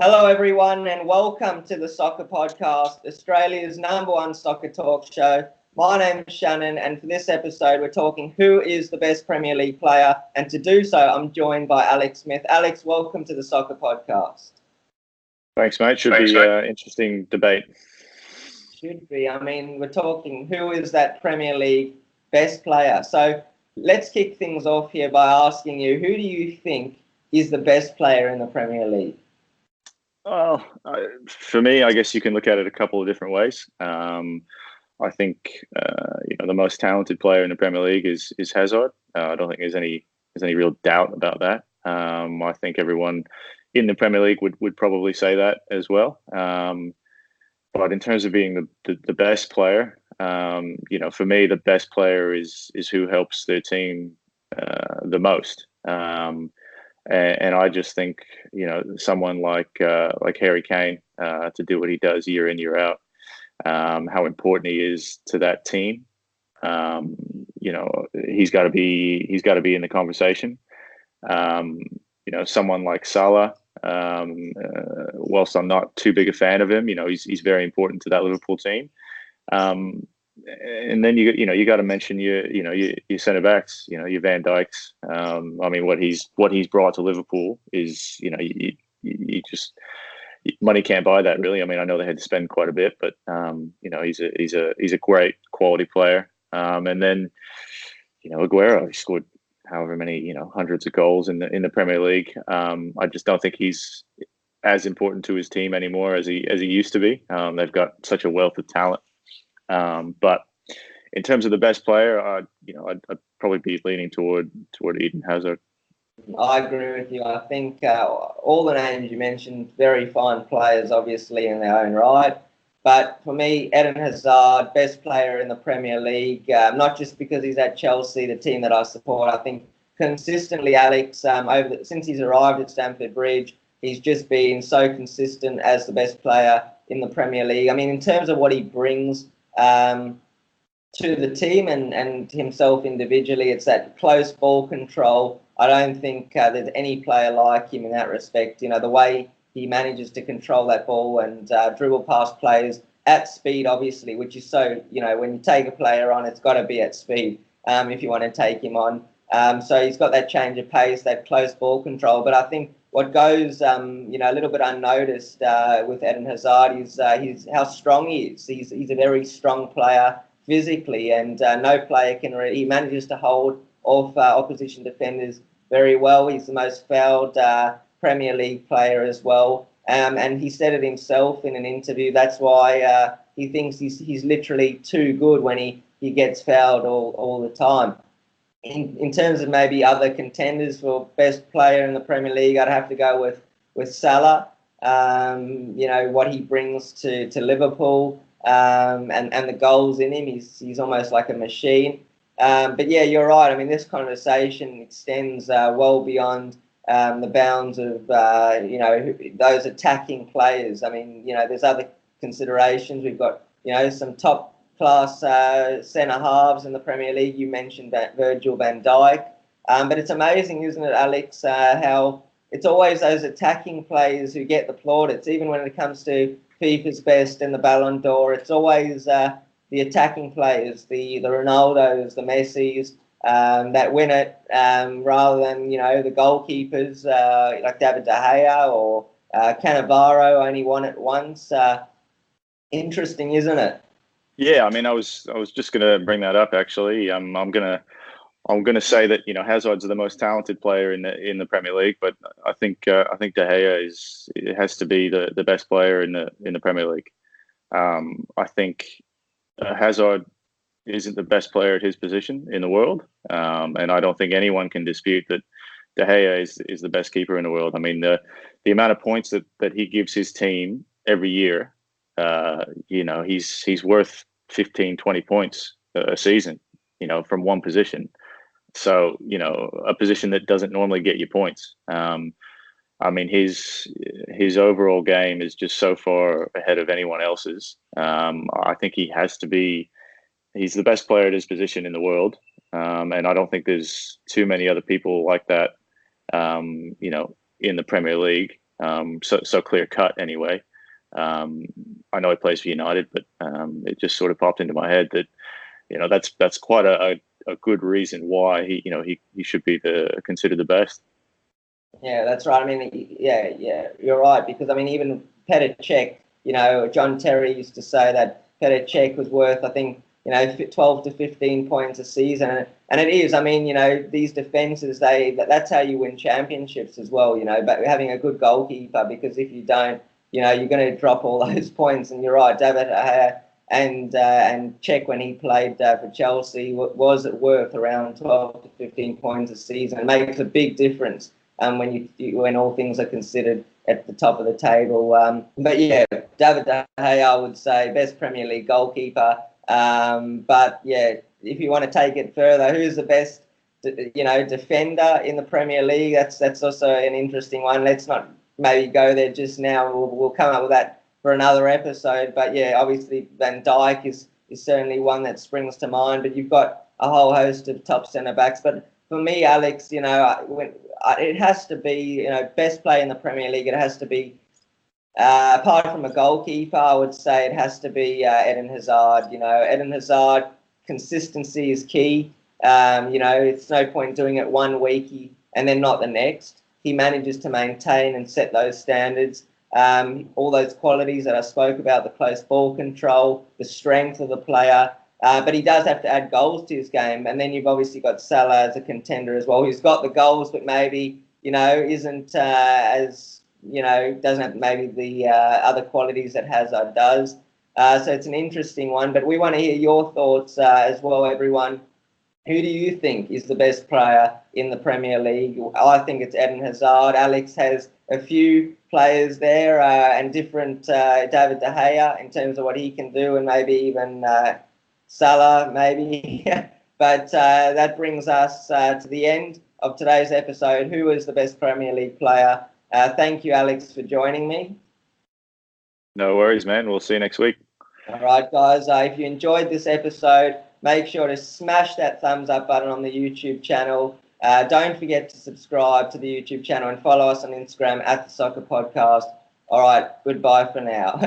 Hello, everyone, and welcome to the Soccer Podcast, Australia's #1 soccer talk show. My name is Shannon, and for this episode, we're talking who is the best Premier League player. And to do so, I'm joined by Alex Smith. Alex, welcome to the Soccer Podcast. Thanks, mate. Should be an interesting debate. Should be. I mean, we're talking who is that Premier League best player. So let's kick things off here by asking you, who do you think is the best player in the Premier League? Well, for me, I guess you can look at it a couple of different ways. I think the most talented player in the Premier League is Hazard. I don't think there's any real doubt about that. I think everyone in the Premier League would probably say that as well. But in terms of being the best player, for me, the best player is who helps their team the most. And I just think, someone like Harry Kane to do what he does year in, year out, how important he is to that team. He's got to be in the conversation. Someone like Salah, whilst I'm not too big a fan of him, he's very important to that Liverpool team. And then you got to mention your centre backs, your Van Dijks. What he's brought to Liverpool is, you just money can't buy that, really. I mean, I know they had to spend quite a bit, but he's a great quality player. And then Aguero, he scored however many hundreds of goals in the Premier League. I just don't think he's as important to his team anymore as he used to be. They've got such a wealth of talent. But in terms of the best player, I'd probably be leaning toward Eden Hazard. I agree with you. I think all the names you mentioned, very fine players, obviously, in their own right. But for me, Eden Hazard, best player in the Premier League, not just because he's at Chelsea, the team that I support. I think consistently, Alex, since he's arrived at Stamford Bridge, he's just been so consistent as the best player in the Premier League. I mean, in terms of what he brings to the team and himself individually, it's that close ball control. I don't think there's any player like him in that respect. The way he manages to control that ball and dribble past players at speed, obviously, which is so, when you take a player on, it's got to be at speed if you want to take him on. So he's got that change of pace, that close ball control. But I think what goes, a little bit unnoticed with Eden Hazard is how strong he is. He's a very strong player physically, and no player can he manages to hold off opposition defenders very well. He's the most fouled Premier League player as well. And he said it himself in an interview. That's why he thinks he's literally too good when he gets fouled all the time. In terms of maybe other contenders for best player in the Premier League, I'd have to go with Salah. What he brings to Liverpool and the goals in him. He's almost like a machine. But yeah, you're right. I mean, this conversation extends well beyond the bounds of those attacking players. I mean, there's other considerations. We've got some top class centre halves in the Premier League. You mentioned that Virgil van Dijk, but it's amazing, isn't it, Alex, how it's always those attacking players who get the plaudits, even when it comes to FIFA's best and the Ballon d'Or. It's always the attacking players, the Ronaldos, the Messis, that win it, rather than the goalkeepers like David De Gea or Cannavaro only won it once. Interesting, isn't it? Yeah, I mean, I was just going to bring that up actually. I'm gonna say that Hazard's the most talented player in the Premier League, but I think De Gea has to be the best player in the Premier League. I think Hazard isn't the best player at his position in the world, and I don't think anyone can dispute that De Gea is the best keeper in the world. I mean, the amount of points that he gives his team every year, he's worth 15, 20 points a season, from one position. So, a position that doesn't normally get you points. I mean, his overall game is just so far ahead of anyone else's. I think he's the best player at his position in the world. And I don't think there's too many other people like that, in the Premier League. so clear cut anyway. I know he plays for United, but it just sort of popped into my head that that's quite a good reason why he should be considered the best. Yeah, that's right. I mean, yeah, you're right, because I mean, even Petr Cech, John Terry used to say that Petr Cech was worth, I think, 12 to 15 points a season, and it is. I mean, these defenses, that's how you win championships as well. But having a good goalkeeper, because if you don't, you're going to drop all those points. And you're right, David Gea and Cech, when he played for Chelsea, was worth around 12 to 15 points a season. It makes a big difference when all things are considered at the top of the table. But yeah, David De Gea, I would say, best Premier League goalkeeper. But yeah, if you want to take it further, who's the best, defender in the Premier League? That's also an interesting one. Let's not maybe go there just now. We'll come up with that for another episode. But yeah, obviously Van Dijk is certainly one that springs to mind. But you've got a whole host of top centre backs. But for me, Alex, it has to be, best player in the Premier League. It has to be, apart from a goalkeeper, I would say it has to be Eden Hazard. Eden Hazard, consistency is key. It's no point doing it one week and then not the next. He manages to maintain and set those standards. All those qualities that I spoke about, the close ball control, the strength of the player. But he does have to add goals to his game. And then you've obviously got Salah as a contender as well. He's got the goals, but maybe, isn't as, doesn't have maybe the other qualities that Hazard does. So it's an interesting one. But we want to hear your thoughts as well, everyone. Who do you think is the best player in the Premier League? I think it's Eden Hazard. Alex has a few players there and different David De Gea in terms of what he can do, and maybe even Salah, maybe. But that brings us to the end of today's episode. Who is the best Premier League player? Thank you, Alex, for joining me. No worries, man. We'll see you next week. All right, guys. If you enjoyed this episode, make sure to smash that thumbs up button on the YouTube channel. Don't forget to subscribe to the YouTube channel and follow us on Instagram @the Soccer Podcast. All right, goodbye for now.